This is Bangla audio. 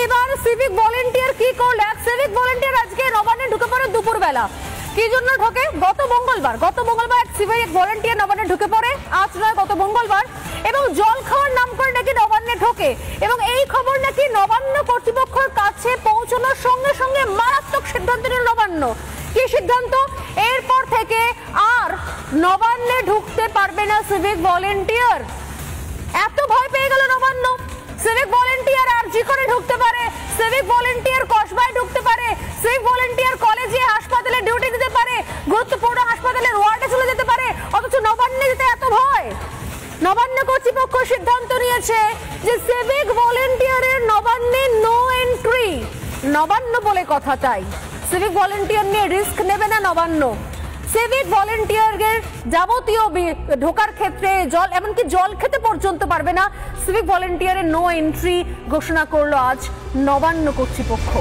এবার সিভিক ভলেন্টিয়ার কি করলো? এক সিভিক ভলেন্টিয়ার আজকে নবান্নে ঢুকে পড়ে দুপুরবেলা। কি জন্য ঢোকে? গত মঙ্গলবার এক সিভিক ভলেন্টিয়ার নবান্নে ঢুকে পড়ে, আজ নয় গত মঙ্গলবার, এবং জল খাওয়ার নাম করে নাকি নবান্নে ঢোকে, এবং এই খবর নাকি নবান্ন কর্তৃপক্ষের কাছে পৌঁছানোর সঙ্গে সঙ্গে মারাত্মক সিদ্ধান্ত নিল নবান্ন। কি সিদ্ধান্ত? এরপর থেকে আর নবান্নে ঢুকতে পারবে না সিভিক ভলেন্টিয়ার। এত ভয় পেয়ে গেল নবান্ন। সিভিক ভলেন্টিয়ার আর জি করে ঢুকতে পারে, সিভিক ভলেন্টিয়ার কসবায় ঢুকতে পারে, সিভিক ভলেন্টিয়ার কলেজে হাসপাতালে ডিউটি দিতে পারে, গুরুত্বপূর্ণ হাসপাতালের ওয়ার্ডে চলে যেতে পারে, অথচ নবান্নে যেতে এত ভয়। নবান্ন কর্তৃপক্ষ সিদ্ধান্ত নিয়েছে যে সিভিক ভলেন্টিয়ারের নবান্নে নো এন্ট্রি। নবান্ন বলে কথা, তাই সিভিক ভলেন্টিয়ার নিয়ে রিস্ক নেবে না নবান্ন। সিভিক ভলেন্টিয়ারের যাবতীয় ঢোকার ক্ষেত্রে জল, এমনকি জল খেতে পর্যন্ত পারবে না। সিভিক ভলেন্টিয়ারের নো এন্ট্রি ঘোষণা করলো আজ নবান্ন কর্তৃপক্ষ।